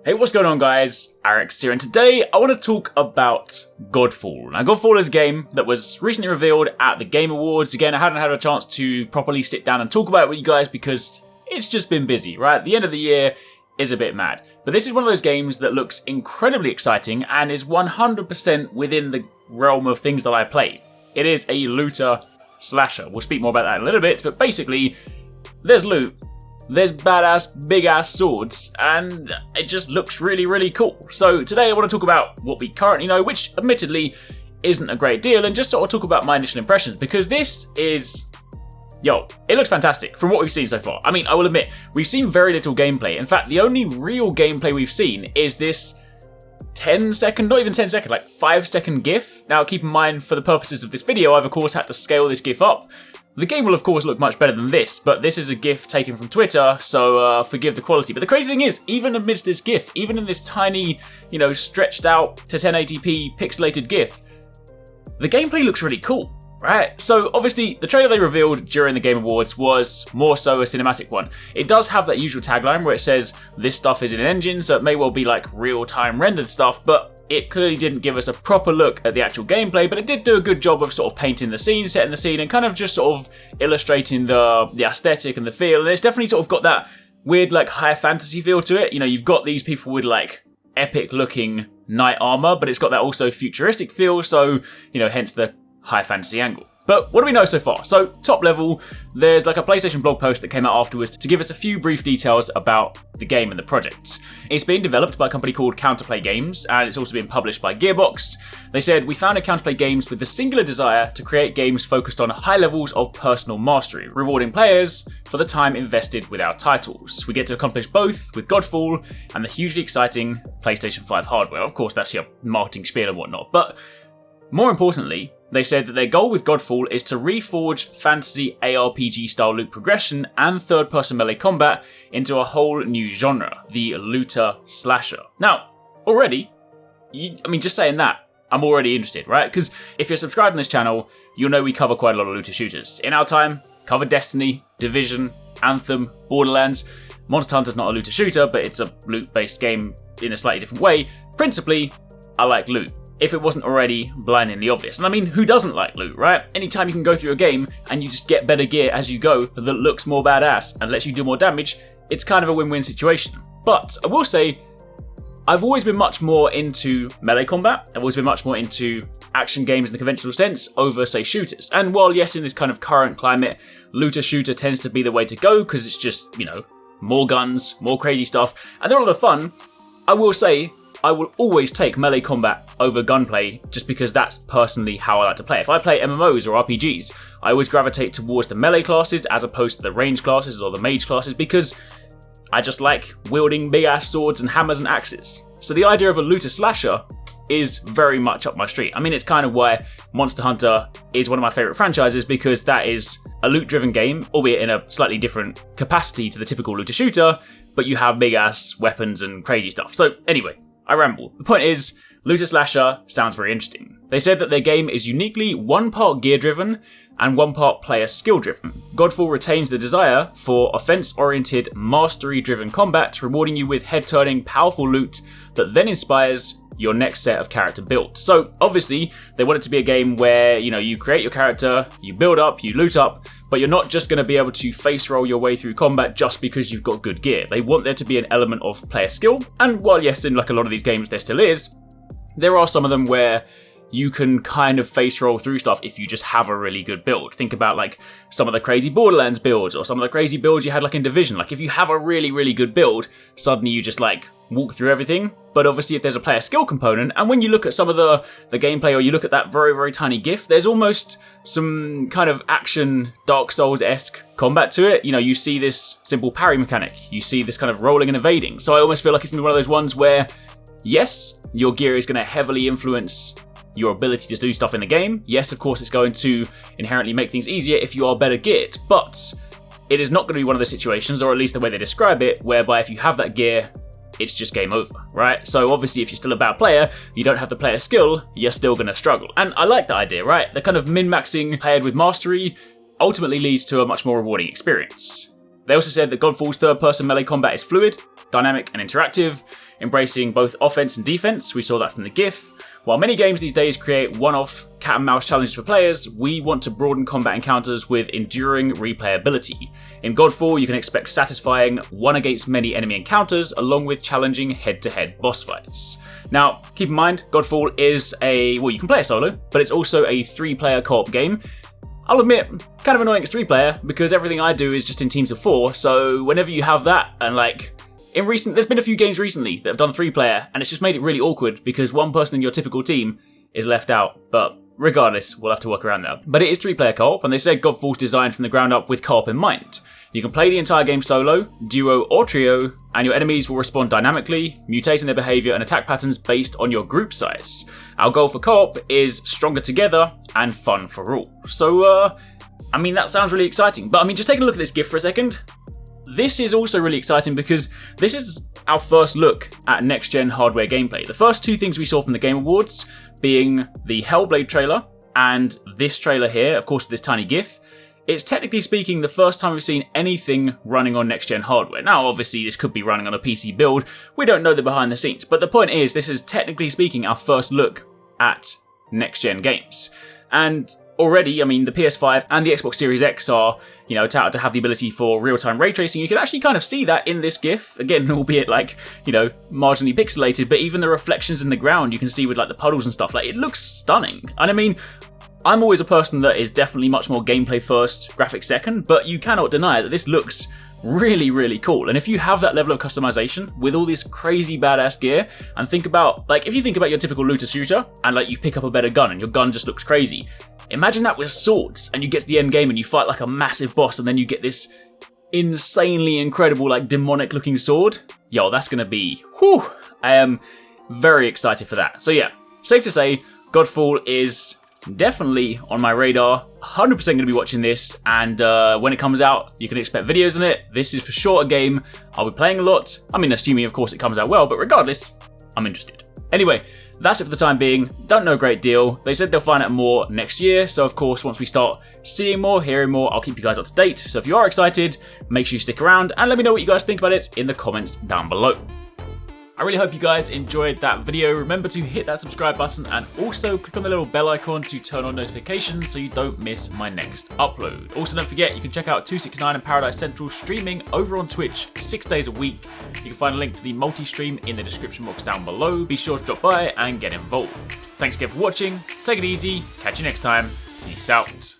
Hey, what's going on guys? Arekkz here, and today I want to talk about Godfall. Now, Godfall is a game that was recently revealed at the Game Awards. Again, I hadn't had a chance to properly sit down and talk about it with you guys because it's just been busy, right? The end of the year is a bit mad. But this is one of those games that looks incredibly exciting and is 100% within the realm of things that I play. It is a looter slasher. We'll speak more about that in a little bit, but basically, there's loot. There's badass, big-ass swords, and it just looks really, really cool. So today I want to talk about what we currently know, which admittedly isn't a great deal, and just sort of talk about my initial impressions, because this is... it looks fantastic from what we've seen so far. I mean, I will admit, we've seen very little gameplay. In fact, the only real gameplay we've seen is this 10-second, not even 10-second, like 5-second GIF. Now, keep in mind, for the purposes of this video, I've of course had to scale this GIF up. The game will of course look much better than this, but this is a GIF taken from Twitter, so forgive the quality. But the crazy thing is, even amidst this GIF, even in this tiny, stretched out to 1080p pixelated GIF, the gameplay looks really cool, right? So obviously, the trailer they revealed during the Game Awards was more so a cinematic one. It does have that usual tagline where it says, this stuff is in an engine, so it may well be like real-time rendered stuff, but it clearly didn't give us a proper look at the actual gameplay, but it did do a good job of sort of painting the scene, setting the scene, and kind of just sort of illustrating the aesthetic and the feel. And it's definitely sort of got that weird, like, high fantasy feel to it. You've got these people with, like, epic-looking knight armor, but it's got that also futuristic feel, so, hence the high fantasy angle. But what do we know so far? So, top level, there's like a PlayStation blog post that came out afterwards to give us a few brief details about the game and the project. It's being developed by a company called Counterplay Games, and it's also being published by Gearbox. They said, we founded Counterplay Games with the singular desire to create games focused on high levels of personal mastery, rewarding players for the time invested with our titles. We get to accomplish both with Godfall and the hugely exciting PlayStation 5 hardware. Of course, that's your marketing spiel and whatnot, but more importantly, they said that their goal with Godfall is to reforge fantasy ARPG-style loot progression and third-person melee combat into a whole new genre, the looter slasher. Now, already, just saying that, I'm already interested, right? Because if you're subscribed to this channel, you'll know we cover quite a lot of looter shooters. In our time, cover Destiny, Division, Anthem, Borderlands. Monster Hunter's not a looter shooter, but it's a loot-based game in a slightly different way. Principally, I like loot, if it wasn't already blindingly obvious. And I mean, who doesn't like loot, right? Anytime you can go through a game and you just get better gear as you go that looks more badass and lets you do more damage, it's kind of a win-win situation. But I will say, I've always been much more into melee combat. I've always been much more into action games in the conventional sense over, say, shooters. And while, yes, in this kind of current climate, looter shooter tends to be the way to go because it's just, more guns, more crazy stuff, and they're a lot of fun, I will say, I will always take melee combat over gunplay just because that's personally how I like to play. If I play MMOs or RPGs, I always gravitate towards the melee classes as opposed to the range classes or the mage classes because I just like wielding big-ass swords and hammers and axes. So the idea of a looter slasher is very much up my street. I mean, it's kind of why Monster Hunter is one of my favourite franchises because that is a loot-driven game, albeit in a slightly different capacity to the typical looter shooter, but you have big-ass weapons and crazy stuff. So anyway, I ramble. The point is, looter slasher sounds very interesting. They said that their game is uniquely one part gear driven and one part player skill driven. Godfall retains the desire for offense-oriented, mastery-driven combat, rewarding you with head-turning, powerful loot that then inspires your next set of character builds. So obviously, they want it to be a game where, you create your character, you build up, you loot up, but you're not just going to be able to face roll your way through combat just because you've got good gear. They want there to be an element of player skill, and while yes, in like a lot of these games there still is, there are some of them where you can kind of face roll through stuff if you just have a really good build. Think about like some of the crazy Borderlands builds or some of the crazy builds you had like in Division. Like if you have a really, really good build, suddenly you just like walk through everything. But obviously if there's a player skill component, and when you look at some of the gameplay or you look at that very, very tiny GIF, there's almost some kind of action Dark Souls-esque combat to it. You see this simple parry mechanic. You see this kind of rolling and evading. So I almost feel like it's going to be one of those ones where, yes, your gear is going to heavily influence your ability to do stuff in the game. Yes, of course, it's going to inherently make things easier if you are better geared, but it is not going to be one of the situations, or at least the way they describe it, whereby if you have that gear, it's just game over, right? So obviously if you're still a bad player, you don't have the player skill, you're still going to struggle. And I like that idea, right? The kind of min-maxing paired with mastery ultimately leads to a much more rewarding experience. They also said that Godfall's third-person melee combat is fluid, dynamic and interactive, embracing both offense and defense. We saw that from the GIF. While many games these days create one-off cat and mouse challenges for players, we want to broaden combat encounters with enduring replayability. In Godfall, you can expect satisfying one-against-many enemy encounters, along with challenging head-to-head boss fights. Now, keep in mind, Godfall is well, you can play it solo, but it's also a 3-player co-op game. I'll admit, kind of annoying it's 3-player, because everything I do is just in teams of 4, so whenever you have that, and there's been a few games recently that have done 3-player, and it's just made it really awkward because one person in your typical team is left out. But regardless, we'll have to work around that. But it is 3-player co-op, and they said Godfall's designed from the ground up with co-op in mind. You can play the entire game solo, duo, or trio, and your enemies will respond dynamically, mutating their behaviour and attack patterns based on your group size. Our goal for co-op is stronger together and fun for all. So, that sounds really exciting. But just taking a look at this GIF for a second. This is also really exciting because this is our first look at next-gen hardware gameplay. The first 2 things we saw from the Game Awards being the Hellblade trailer and this trailer here, of course with this tiny GIF. It's technically speaking the first time we've seen anything running on next-gen hardware. Now obviously this could be running on a PC build, we don't know the behind the scenes, but the point is this is technically speaking our first look at next-gen games. And already, the PS5 and the Xbox Series X are, touted to have the ability for real-time ray tracing. You can actually kind of see that in this GIF. Again, albeit marginally pixelated, but even the reflections in the ground you can see with the puddles and stuff. It looks stunning. And I'm always a person that is definitely much more gameplay first, graphics second, but you cannot deny that this looks really, really cool. And if you have that level of customization with all this crazy badass gear, and think about, if you think about your typical looter shooter, and you pick up a better gun and your gun just looks crazy, imagine that with swords, and you get to the end game and you fight a massive boss, and then you get this insanely incredible, demonic looking sword. Yo, that's gonna be, whew! I am very excited for that. So yeah, safe to say, Godfall is definitely on my radar. 100% going to be watching this, and when it comes out, you can expect videos on it. This is for sure a game I'll be playing a lot. Assuming of course it comes out well, but regardless, I'm interested. Anyway, that's it for the time being. Don't know a great deal. They said they'll find out more next year, so of course once we start seeing more, hearing more, I'll keep you guys up to date. So if you are excited, make sure you stick around and let me know what you guys think about it in the comments down below. I really hope you guys enjoyed that video. Remember to hit that subscribe button and also click on the little bell icon to turn on notifications so you don't miss my next upload. Also, don't forget, you can check out 269 and Paradise Central streaming over on Twitch 6 days a week. You can find a link to the multi-stream in the description box down below. Be sure to drop by and get involved. Thanks again for watching. Take it easy. Catch you next time. Peace out.